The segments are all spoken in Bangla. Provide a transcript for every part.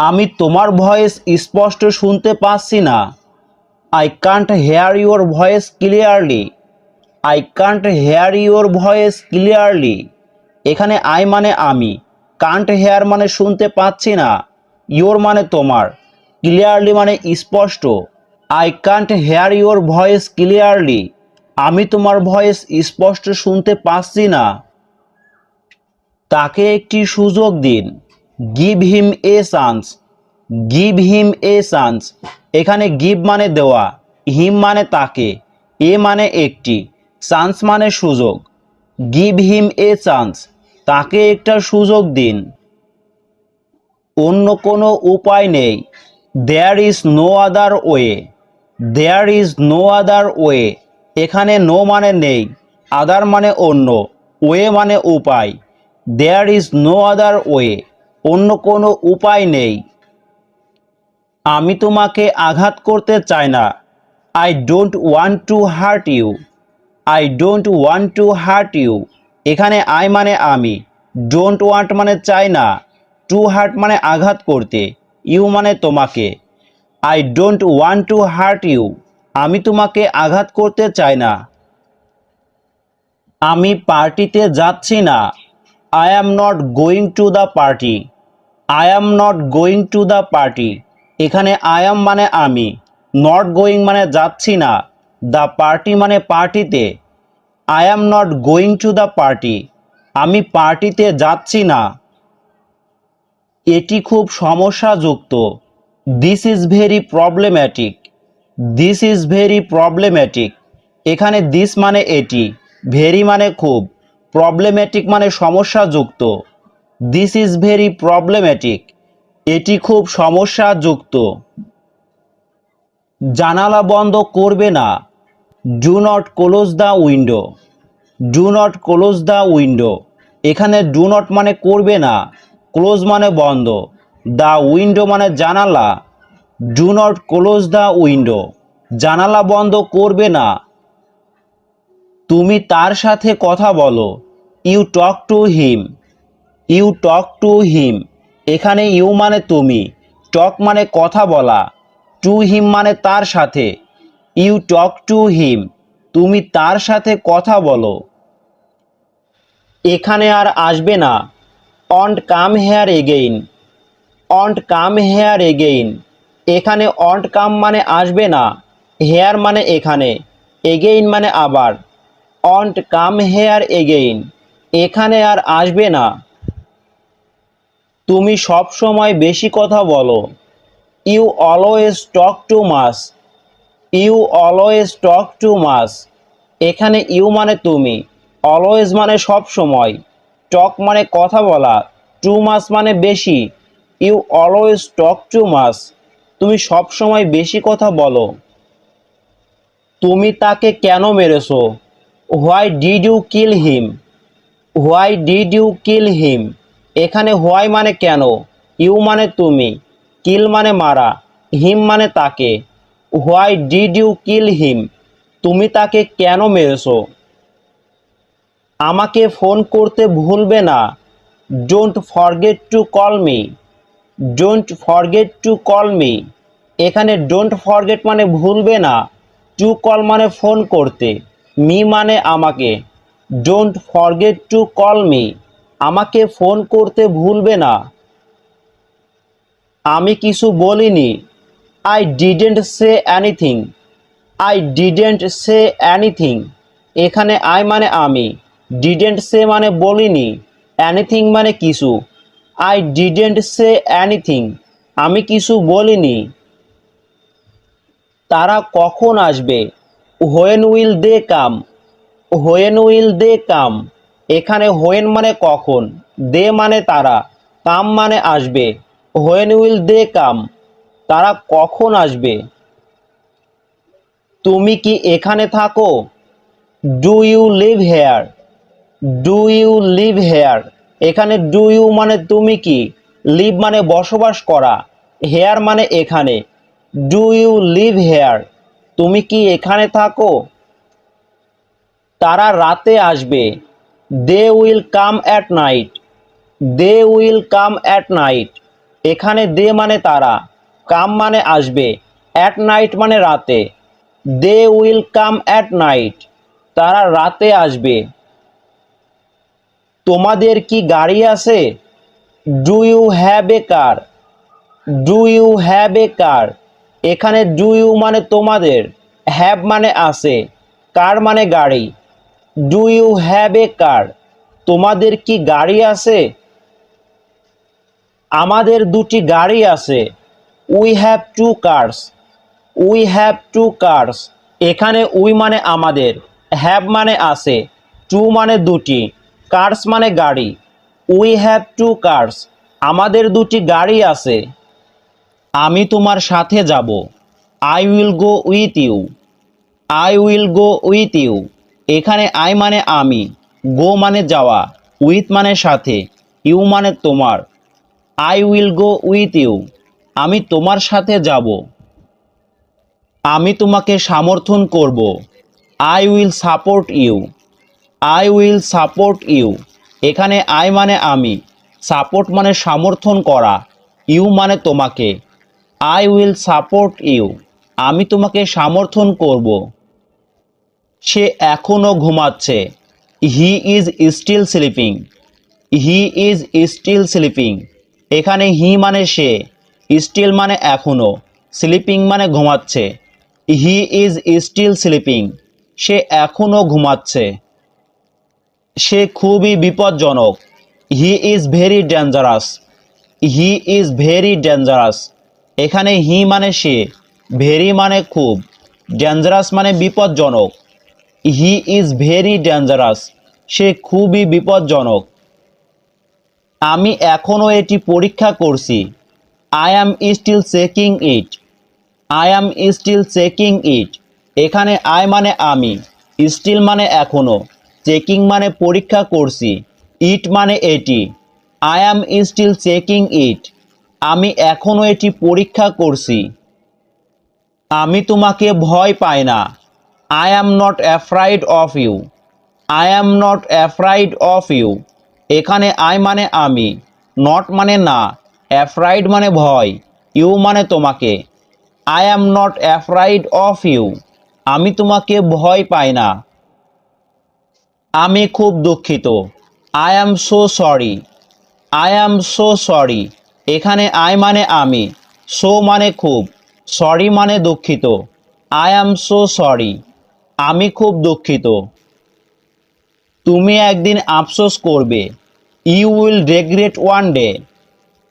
আমি তোমার ভয়েস স্পষ্ট শুনতে পাচ্ছি না। I can't hair your voice clearly. I can't hair your voice clearly. এখানে আই মানে আমি, কান্ট হেয়ার মানে শুনতে পাচ্ছি না, ইউর মানে তোমার, ক্লিয়ারলি মানে স্পষ্ট। I can't hair your voice clearly. আমি তোমার ভয়েস স্পষ্ট শুনতে পাচ্ছি না। তাকে একটি সুযোগ দিন। গিভ হিম এ চান্স। গিভ হিম এ চান্স। এখানে গিভ মানে দেওয়া, হিম মানে তাকে, এ মানে একটি, চান্স মানে সুযোগ। গিভ হিম এ চান্স, তাকে একটা সুযোগ দিন। অন্য কোনো উপায় নেই। There is no other way. There is no other way. এখানে নো মানে নেই, আদার মানে অন্য, ওয়ে মানে উপায়। There is no other way, অন্য কোনো উপায় নেই। আমি তোমাকে আঘাত করতে চাই না। I don't want to hurt you. I don't want to hurt you. এখানে আই মানে আমি, ডোন্ট ওয়ান্ট মানে চাই না, টু হার্ট মানে আঘাত করতে, ইউ মানে তোমাকে। I don't want to hurt you. আমি তোমাকে আঘাত করতে চাই না। আমি পার্টিতে যাচ্ছি না। I am not going to the party. I am not going to the party. এখানে আই অ্যাম মানে আমি, নট গোয়িং মানে যাচ্ছি না, দ্য পার্টি মানে পার্টিতে। I am not going to the party. আমি পার্টিতে যাচ্ছি না। এটি খুব সমস্যাযুক্ত। This is very problematic. This is very problematic. এখানে দিস মানে এটি, ভেরি মানে খুব, প্রবলেম্যাটিক মানে সমস্যাযুক্ত। This is very problematic. এটি খুব সমস্যাযুক্ত। জানালা বন্ধ করবে না। Do not close the window. Do not close the window. এখানে ডু নট মানে করবে না, ক্লোজ মানে বন্ধ, দ্য উইন্ডো মানে জানালা। Do not close the window, জানালা বন্ধ করবে না। তুমি তার সাথে কথা বলো। You talk to him. You talk to him. এখানে ইউ মানে তুমি, টক মানে কথা বলা, টু হিম মানে তার সাথে। ইউ টক টু হিম, তুমি তার সাথে কথা বলো। এখানে আর আসবে না। Won't come here again. Won't come here again. এখানে অন্ট কাম মানে আসবে না, হেয়ার মানে এখানে, এগেইন মানে আবার। অন্ট কাম হেয়ার এগেইন, এখানে আর আসবে না। তুমি সব সময় বেশি কথা বলো। You always talk too much. You always talk too much. এখানে ইউ মানে তুমি, অলওয়েজ মানে সব সময়, টক মানে কথা বলা, টু মাচ মানে বেশি। You always talk too much, তুমি সব সময় বেশি কথা বলো। তুমি তাকে কেন মেরেছো? Why did you kill him. Why did you kill him. এখানে হোয়াই মানে কেন, ইউ মানে তুমি, কিল মানে মারা, হিম মানে তাকে। হোয়াই ডিড ইউ কিল হিম, তুমি তাকে কেন মেরেছো? আমাকে ফোন করতে ভুলবে না। Don't forget to call me. Don't forget to call me. এখানে ডোন্ট ফরগেট মানে ভুলবে না, টু কল মানে ফোন করতে, মি মানে আমাকে। Don't forget to call me, আমাকে ফোন করতে ভুলবে না। আমি কিছু বলিনি। I didn't say anything. I didn't say anything. এখানে আই মানে আমি, ডিডেন্ট সে মানে বলিনি, এনিথিং মানে কিছু। আই ডিডেন্ট সে এনিথিং, আমি কিছু বলিনি। তারা কখন আসবে? When will they come. When will they come. এখানে হোয়েন মানে কখন, দে মানে তারা, কাম মানে আসবে। হোয়েন উইল দে কাম, তারা কখন আসবে? তুমি কি এখানে থাকো? Do you live here. Do you live here. এখানে ডু ইউ মানে তুমি কি, লিভ মানে বসবাস করা, হেয়ার মানে এখানে। ডু ইউ লিভ হেয়ার, তুমি কি এখানে থাকো? তারা রাতে আসবে। They will come at night. They will come at night. এখানে দে মানে তারা, কাম মানে আসবে, অ্যাট নাইট মানে রাতে। They will come at night, তারা রাতে আসবে। তোমাদের কি গাড়ি আছে? Do you have a car? Do you have a car, এখানে ডু ইউ মানে তোমাদের, হ্যাভ মানে আছে, কার মানে গাড়ি। Do you have a car, তোমাদের কি গাড়ি আছে? আমাদের দুটি গাড়ি আছে। We have two cars. We have two cars, এখানে উই মানে আমাদের, হ্যাভ মানে আছে, টু মানে দুটি, কার্স মানে গাড়ি। উই হ্যাভ টু কার্স, আমাদের দুটি গাড়ি আছে। আমি তোমার সাথে যাব। I will go with you. I will go with you, এখানে আই মানে আমি, গো মানে যাওয়া, উইথ মানে সাথে, ইউ মানে তোমার। I will go with you, আমি তোমার সাথে যাব। আমি তোমাকে সমর্থন করব। I will support you. I will support you, এখানে আই মানে আমি, সাপোর্ট মানে সমর্থন করা, ইউ মানে তোমাকে। আই উইল সাপোর্ট ইউ, আমি তোমাকে সমর্থন করব। সে এখনও ঘুমাচ্ছে। He is still sleeping. He is still sleeping, এখানে হি মানে সে, স্টিল মানে এখনও, স্লিপিং মানে ঘুমাচ্ছে। হি ইজ স্টিল স্লিপিং, সে এখনও ঘুমাচ্ছে। সে খুবই বিপজ্জনক। He is very dangerous. He is very dangerous, এখানে হি মানে সে, ভেরি মানে খুব, ডেঞ্জারাস মানে বিপজ্জনক। হি ইজ ভেরি ডেঞ্জারাস, সে খুবই বিপজ্জনক। আমি এখনও এটি পরীক্ষা করছি। I am still checking it. I am still checking it, এখানে আই মানে আমি, স্টিল মানে এখনও, চেকিং মানে পরীক্ষা করছি, ইট মানে এটি। আই অ্যাম স্টিল চেকিং ইট, আমি এখনও এটি পরীক্ষা করছি। আমি তোমাকে ভয় পাই না। I am not afraid of you. I am not afraid of you, এখানে আই মানে আমি, নট মানে না, অ্যাফ্রাইড মানে ভয়, ইউ মানে তোমাকে। I am not afraid of you, আমি তোমাকে ভয় পাই না। আমি খুব দুঃখিত। I am so sorry. I am so sorry, এখানে আই মানে আমি, সো মানে খুব, সরি মানে দুঃখিত। আই অ্যাম সো সরি, আমি খুব দুঃখিত। তুমি একদিন আফসোস করবে। You will regret one day.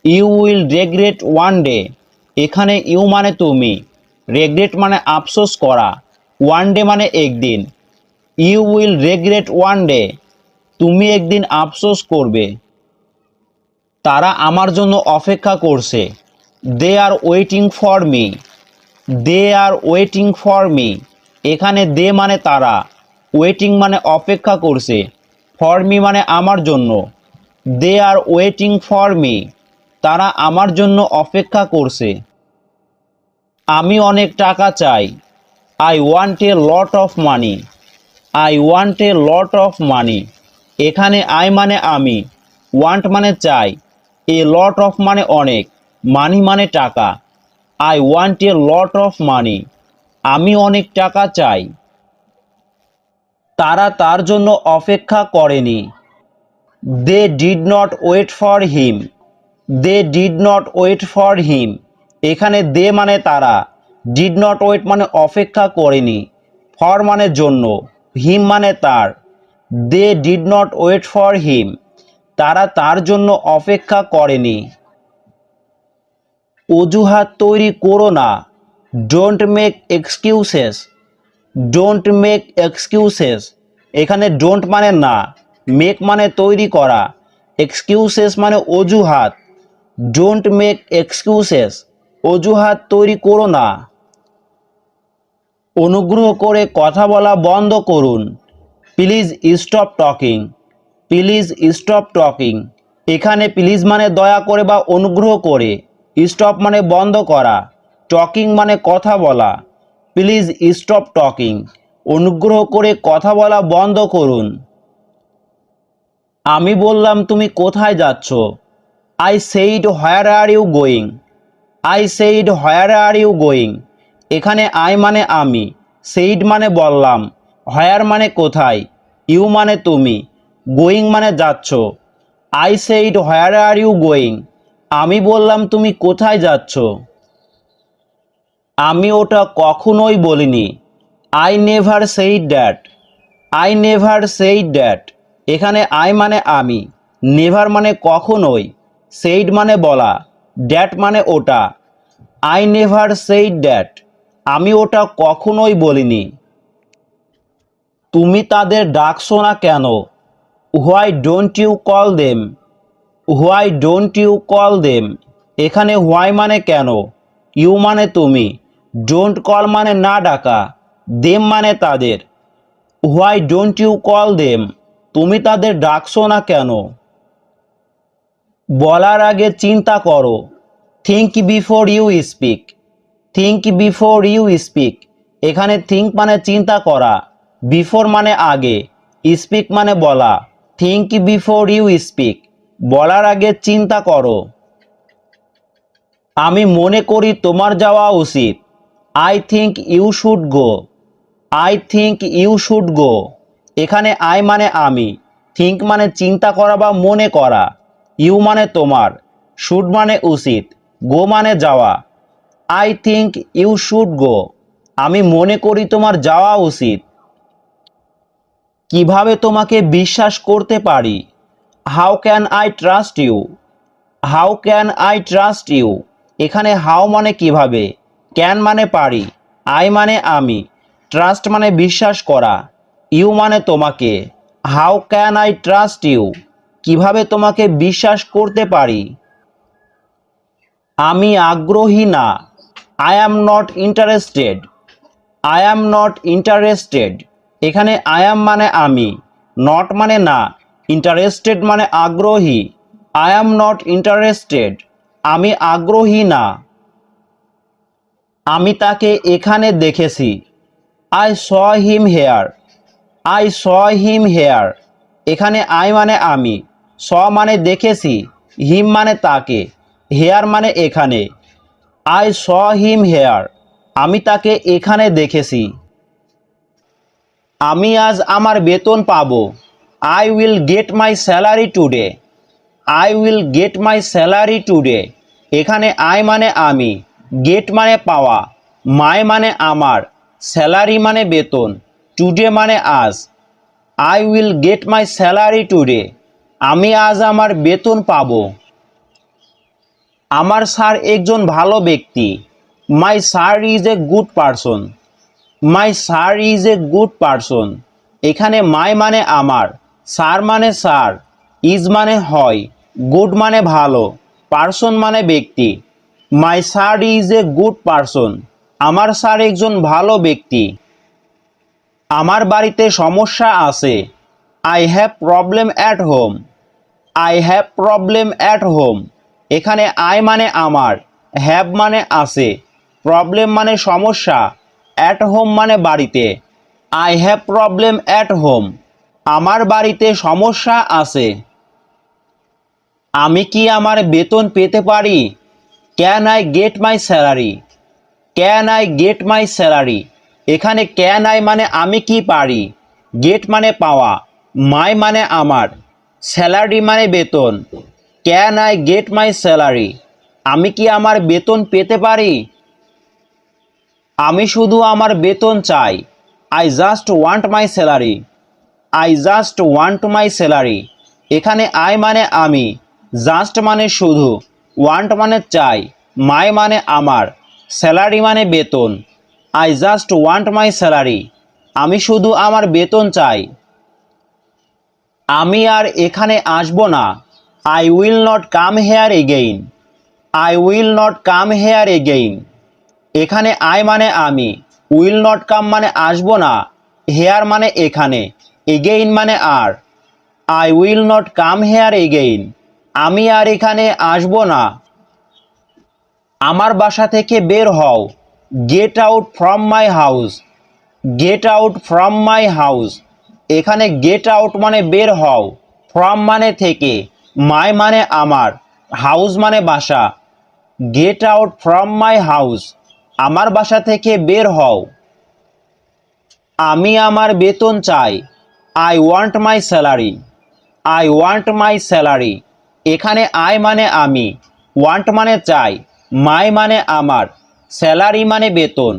You will regret one day, এখানে ইউ মানে তুমি, রেগ্রেট মানে আফসোস করা, ওয়ান ডে মানে একদিন। You will regret one day, তুমি একদিন আফসোস করবে। তারা আমার জন্য অপেক্ষা করছে। They are waiting for me. They are waiting for me, এখানে দে মানে তারা, ওয়েটিং মানে অপেক্ষা করছে, ফর মি মানে আমার জন্য। দে আর ওয়েটিং ফর মি, তারা আমার জন্য অপেক্ষা করছে। আমি অনেক টাকা চাই। I want a lot of money. I want a lot of মানি, এখানে আই মানে আমি, ওয়ান্ট মানে চাই, এ লট অফ মানে অনেক, মানি মানে টাকা। I want a lot of money, আমি অনেক টাকা চাই। তারা তার জন্য অপেক্ষা করেনি। They did not wait for him. They did not wait for him, এখানে দে মানে তারা, ডিড নট ওয়েট মানে অপেক্ষা করেনি, ফর মানে জন্য, হিম মানে তার। They did not wait for him, তারা তার জন্য অপেক্ষা করেনি। অজুহাত তৈরি করো না। Don't make excuses. Don't make excuses, এখানে ডোন্ট মানে না, মেক মানে তৈরি করা, এক্সকিউসেস মানে অজুহাত। ডোন্ট মেক এক্সকিউসেস, অজুহাত তৈরি করো না। অনুগ্রহ করে কথা বলা বন্ধ করুন। Please stop talking. Please stop talking, এখানে প্লিজ মানে দয়া করে বা অনুগ্রহ করে, স্টপ মানে বন্ধ করা, টকিং মানে কথা বলা। প্লিজ স্টপ টকিং, অনুগ্রহ করে কথা বলা বন্ধ করুন। আমি বললাম তুমি কোথায় যাচ্ছ? I said where are you going, I said where are you going. এখানে আই মানে আমি, সেইড মানে বললাম, হোয়ার মানে কোথায়, ইউ মানে তুমি, গোয়িং মানে যাচ্ছ। I said where are you going, আমি বললাম তুমি কোথায় যাচ্ছ। আমি ওটা কখনোই বলিনি, I never said that, I never said that. এখানে আই মানে আমি, নেভার মানে কখনোই, সেইড মানে বলা, দ্যাট মানে ওটা। আই নেভার সেইড দ্যাট, আমি ওটা কখনোই বলিনি। তুমি তাদের ডাকছো না কেন, why don't you call them, why don't you call them. এখানে হোয়াই মানে কেন, ইউ মানে তুমি, ডোন্ট কল মানে না ডাকা, দেম মানে তাদের। Why don't you call them, তুমি তাদের ডাকছো না কেন। বলার আগে চিন্তা করো, think before you speak, think before you speak. এখানে থিঙ্ক মানে চিন্তা করা, বিফোর মানে আগে, স্পিক মানে বলা। থিঙ্ক বিফোর ইউ স্পিক, বলার আগে চিন্তা করো। আমি মনে করি তোমার যাওয়া উচিত, I think you should go, I think you should go. এখানে আই মানে আমি, থিঙ্ক মানে চিন্তা করা বা মনে করা, ইউ মানে তোমার, শুড মানে উচিত, গো মানে যাওয়া। I think you should go, আমি মনে করি তোমার যাওয়া উচিত। কিভাবে তোমাকে বিশ্বাস করতে পারি, how can I trust you, how can I trust you. এখানে হাউ মানে কিভাবে, ক্যান মানে পারি, আই মানে আমি, ট্রাস্ট মানে বিশ্বাস করা, ইউ মানে তোমাকে। How can I trust you, কিভাবে তোমাকে বিশ্বাস করতে পারি। আমি আগ্রহী না, I am not interested, I am not interested. এখানে আই অ্যাম মানে আমি, নট মানে না, ইন্টারেস্টেড মানে আগ্রহী। আই অ্যাম নট ইন্টারেস্টেড, আমি আগ্রহী না। আমি তাকে এখানে দেখেছি, I saw him hair, I saw him hair. এখানে আই মানে আমি, স মানে দেখেছি, হিম মানে তাকে, হেয়ার মানে এখানে। আই স হিম হেয়ার, আমি তাকে এখানে দেখেছি। আমি আজ আমার বেতন পাবো, I will get my salary today, I will get my salary today. এখানে আই মানে আমি, গেট মানে পাওয়া, মাই মানে আমার, স্যালারি মানে বেতন, টুডে মানে আজ। I will get my salary today, আমি আজ আমার বেতন পাবো। আমার স্যার একজন ভালো ব্যক্তি, my sir is a good person, my sir is a good person. এখানে মাই মানে আমার, স্যার মানে স্যার, ইজ মানে হয়, গুড মানে ভালো, পারসন মানে ব্যক্তি। My sir is a good person, আমার স্যার একজন ভালো ব্যক্তি। আমার বাড়িতে সমস্যা আছে, I have problem at home, I have problem at home. এখানে আই মানে আমার, হ্যাভ মানে আছে, প্রবলেম মানে সমস্যা, অ্যাট হোম মানে বাড়িতে। I have problem at home, আমার বাড়িতে সমস্যা আছে। আমি কি আমার বেতন পেতে পারি, can I get my salary, can I get my salary. এখানে ক্যান আই মানে আমি কি পারি, গেট মানে পাওয়া, মাই মানে আমার, স্যালারি মানে বেতন। Can I get my salary, আমি কি আমার বেতন পেতে পারি। আমি শুধু আমার বেতন চাই, I just want my salary, I just want my salary. এখানে আই মানে আমি, জাস্ট মানে শুধু, ওয়ান্ট মানে চাই, মাই মানে আমার, স্যালারি মানে বেতন। I just want my salary, আমি শুধু আমার বেতন চাই। আমি আর এখানে আসবো না, I will not come here again, I will not come here again. এখানে আই মানে আমি, উইল নট কাম মানে আসবো না, হেয়ার মানে এখানে, এগেইন মানে আর। I will not come here again, আমি আর এখানে আসবো না। আমার বাসা থেকে বের হও, get out from my house, get out from my house. এখানে গেট আউট মানে বের হও, ফ্রম মানে থেকে, মাই মানে আমার, হাউস মানে বাসা। Get out from my house, আমার বাসা থেকে বের হও। আমি আমার বেতন চাই। I want my salary. I want my salary, এখানে আই মানে আমি, ওয়ান্ট মানে চাই, মাই মানে আমার, স্যালারি মানে বেতন।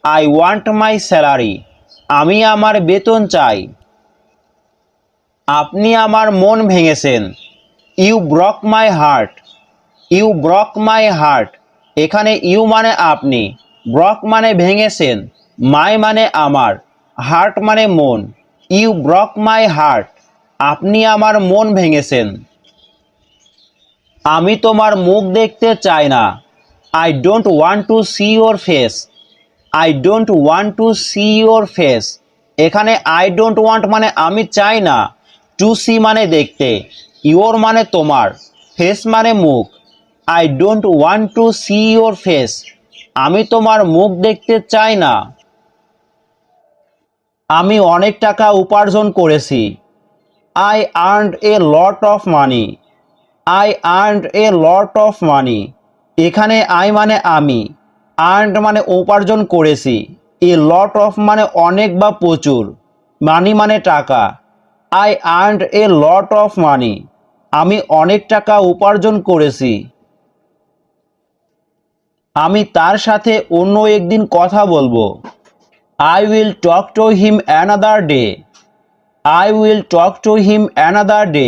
আই ওয়ান্ট মাই স্যালারি, আমি আমার বেতন চাই। আপনি আমার মন ভেঙেছেন। You broke my heart. You broke my heart, এখানে ইউ মানে আপনি, ব্রক মানে ভেঙেছেন, মাই মানে আমার, হার্ট মানে মন। ইউ ব্রক মাই হার্ট, আপনি আমার মন ভেঙেছেন। আমি তোমার মুখ দেখতে চাই না। I don't want two see your face. I don't want two see your face, এখানে আই ডোন্ট ওয়ান্ট মানে আমি চাই না, টু সি মানে দেখতে, ইউর মানে তোমার, ফেস মানে মুখ। I don't want two see your face, আমি তোমার মুখ দেখতে চাই না। আমি অনেক টাকা উপার্জন করেছি। I earned a lot of money. I earned a lot of মানি, এখানে আই মানে আমি, আর্নড মানে উপার্জন করেছি, এ লট অফ মানে অনেক বা প্রচুর, মানি মানে টাকা। I earned a lot of money, আমি অনেক টাকা উপার্জন করেছি। আমি তার সাথে অন্য একদিন কথা বলবো। I will talk to him another day. I will talk to him another day,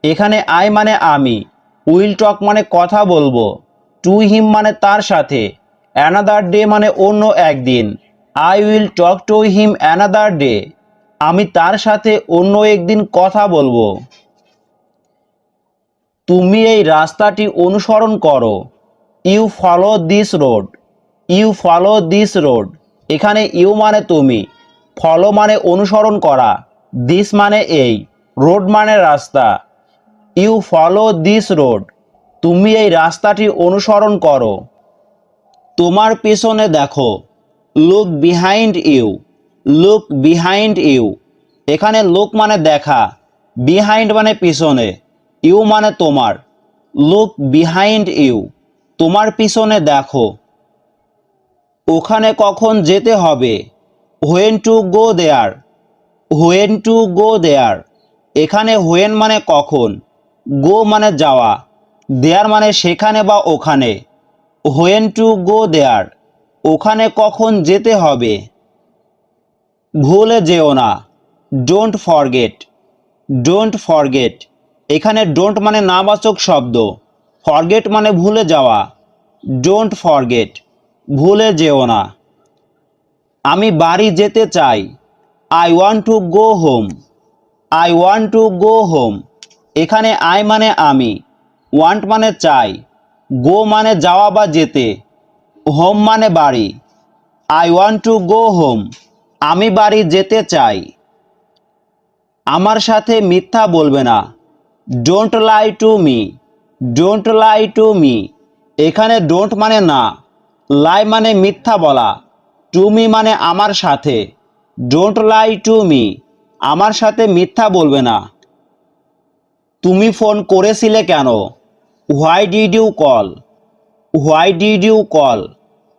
এখানে আই মানে আমি, উইল টক মানে কথা বলবো, টু হিম মানে তার সাথে, অ্যানাদার ডে মানে অন্য একদিন। I will talk to him another day, আমি তার সাথে অন্য একদিন কথা বলবো। তুমি এই রাস্তাটি অনুসরণ করো। You follow this road. You follow this road, এখানে ইউ মানে তুমি, ফলো মানে অনুসরণ করা, দিস মানে এই, রোড মানে রাস্তা। ইউ ফলো দিস রোড, তুমি এই রাস্তাটি অনুসরণ করো। তোমার পেছনে দেখো। Look behind you. Look behind you, এখানে লুক মানে দেখা, বিহাইন্ড মানে পিছনে, ইউ মানে তোমার। লুক বিহাইন্ড ইউ, তোমার পিছনে দেখো। ওখানে কখন যেতে হবে। When to go there. When to go there, এখানে হোয়েন মানে কখন, গো মানে যাওয়া, দেয়ার মানে সেখানে বা ওখানে। হোয়েন টু গো দেয়ার, ওখানে কখন যেতে হবে। ভুলে যেও না। Don't forget. ডোন্ট ফরগেট, এখানে ডোন্ট মানে নাবাচক শব্দ, ফরগেট মানে ভুলে যাওয়া। ডোন্ট ফরগেট, ভুলে যেও না। আমি বাড়ি যেতে চাই। I want to go home. I want to go home, এখানে আই মানে আমি, ওয়ান্ট মানে চাই, গো মানে যাওয়া বা যেতে, হোম মানে বাড়ি। I want to go home, আমি বাড়ি যেতে চাই। আমার সাথে মিথ্যা বলবে না। Don't lie to me. Don't lie to me, এখানে ডোন্ট মানে না, লাই মানে মিথ্যা বলা, টু মি মানে আমার সাথে। ডোন্ট লাই টু মি, আমার সাথে মিথ্যা বলবে না। তুমি ফোন করেছিলে কেন। Why did you call. Why did you call,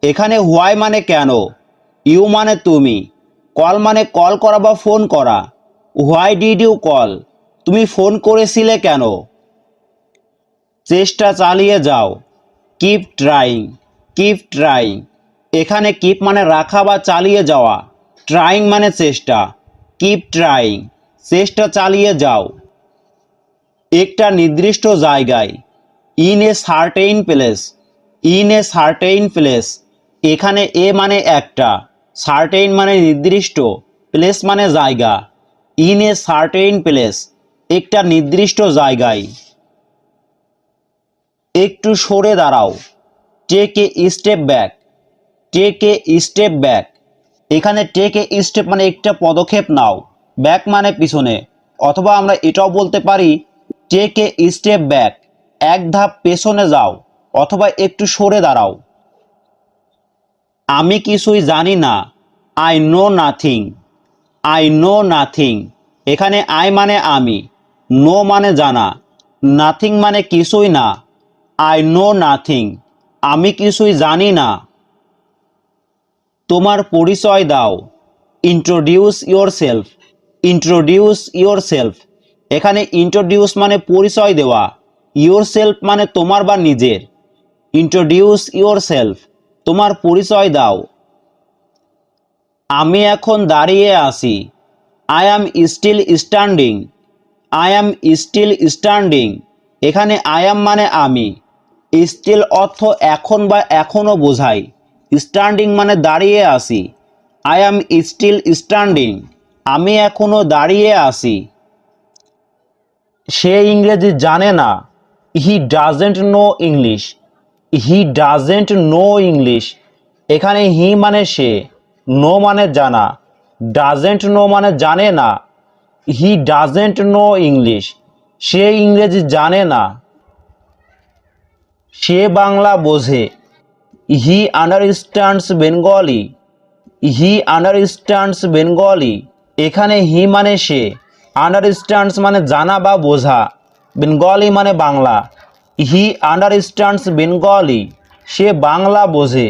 এখানে হোয়াই মানে কেন, ইউ মানে তুমি, কল মানে কল করা বা ফোন করা। হোয়াই ডিড ইউ কল, তুমি ফোন করেছিলে কেন। চেষ্টা চালিয়ে যাও। Keep trying. কিপ ট্রাইং, এখানে কিপ মানে রাখা বা চালিয়ে যাওয়া, ট্রাইং মানে চেষ্টা। কিপ ট্রাইং, চেষ্টা চালিয়ে যাও। একটা নির্দিষ্ট জায়গায়। In a certain place. In a certain place, এখানে এ মানে একটা, সার্টেইন মানে নির্দিষ্ট, প্লেস মানে জায়গা। ইন এ সার্টেইন প্লেস, একটা নির্দিষ্ট জায়গায়। একটু সরে দাঁড়াও। Take a step back. Take a step back, এখানে টেক এ স্টেপ মানে একটা পদক্ষেপ নাও, ব্যাক মানে পিছনে, অথবা আমরা এটাও বলতে পারি টেক এ স্টেপ ব্যাক, এক ধাপ পেছনে যাও, অথবা একটু সরে দাঁড়াও। আমি কিছুই জানি না। I know nothing. I know nothing, এখানে আই মানে আমি, নো মানে জানা, নাথিং মানে কিছুই না, আই নো নাথিং, আমি কিছুই জানি না। তোমার পরিচয় দাও, ইন্ট্রোডিউস ইয়োরসেলফ, ইন্ট্রোডিউস ইয়োরসেলফ। এখানে ইন্ট্রোডিউস মানে পরিচয় দেওয়া, ইয়োরসেলফ মানে তোমার বা নিজের। ইন্ট্রোডিউস ইয়োরসেলফ, তোমার পরিচয় দাও। আমি এখন দাঁড়িয়ে আছি, I am still standing, I am still standing. এখানে আই অ্যাম মানে আমি, স্টিল অর্থ এখন বা এখনও বোঝায়, স্ট্যান্ডিং মানে দাঁড়িয়ে আছি। আই অ্যাম স্টিল স্ট্যান্ডিং, আমি এখনো দাঁড়িয়ে আছি। সে ইংরেজি জানে না, he doesn't know English, he doesn't know English. এখানে হি মানে সে, নো মানে জানা, ডাজেন্ট নো মানে জানে না। হি ডাজেন্ট নো ইংলিশ, সে ইংরেজি জানে না। সে বাংলা বোঝে, হি আন্ডারস্ট্যান্ডস বেঙ্গলি, হি আন্ডারস্ট্যান্ডস বেঙ্গলি। এখানে হি মানে সে, আন্ডারস্ট্যান্ডস মানে জানা বা বোঝা, বেঙ্গলি মানে বাংলা। হি আন্ডারস্ট্যান্ডস বেঙ্গলি, সে বাংলা বোঝে।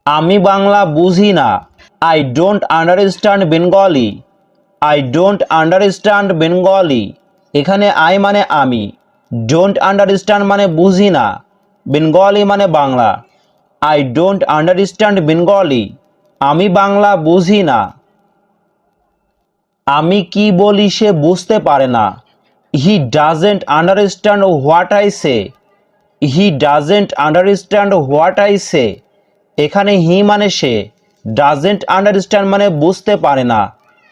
আমি বাংলা বুঝি না, I don't understand Bengali, I don't understand Bengali. এখানে আই মানে আমি, ডোন্ট আন্ডারস্ট্যান্ড মানে বুঝি না, বেঙ্গলি মানে Bangla. I don't understand Bengali, আমি বাংলা বুঝি না। আমি কি বলি সে বুঝতে পারে না, he doesn't understand what I say, he doesn't understand what I say. এখানে হি মানে সে, ডাজেন্ট আন্ডারস্ট্যান্ড মানে বুঝতে পারে না,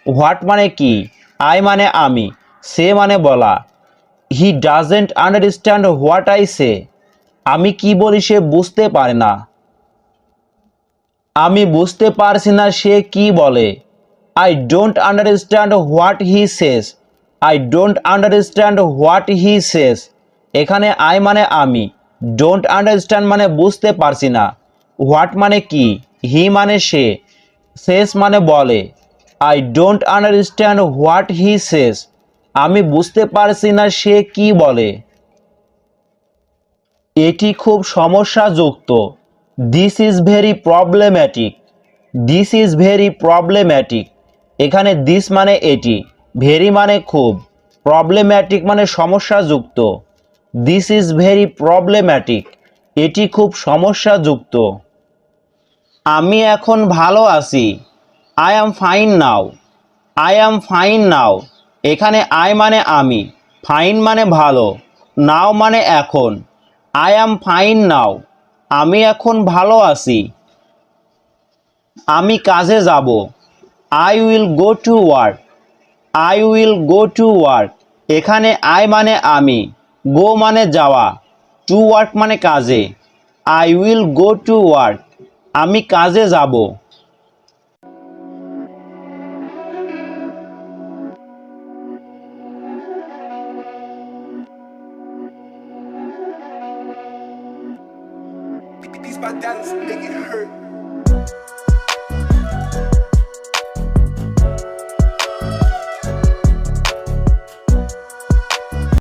হোয়াট মানে কি, আই মানে আমি, সে মানে বলা। He doesn't understand what I say, আমি কি বলি সে বুঝতে পারে না। আমি বুঝতে পারছি না সে কি বলে, I don't understand what he says, I don't understand what he says. এখানে আই মানে আমি, ডোন্ট আন্ডারস্ট্যান্ড মানে বুঝতে পারছি না, হোয়াট মানে কি, হি মানে সে, সেস মানে বলে। I don't understand what he says, আমি বুঝতে পারছি না সে কি বলে। এটি খুব সমস্যাযুক্ত, this is very problematic, this is very problematic. এখানে দিস মানে এটি, ভেরি মানে খুব, প্রবলেম্যাটিক মানে সমস্যাযুক্ত। দিস ইজ ভেরি প্রবলেম্যাটিক, এটি খুব সমস্যাযুক্ত। আমি এখন ভালো আছি, I am fine now, I am fine now. এখানে আই মানে আমি, ফাইন মানে ভালো, নাও মানে এখন। আই অ্যাম ফাইন নাও, আমি এখন ভালো আছি। আমি কাজে যাব, I will go to work, I will go to work. এখানে আই মানে আমি, গো মানে যাওয়া, টু ওয়ার্ক মানে কাজে। I will go to work, আমি কাজে যাব। These my dollars make it hurt.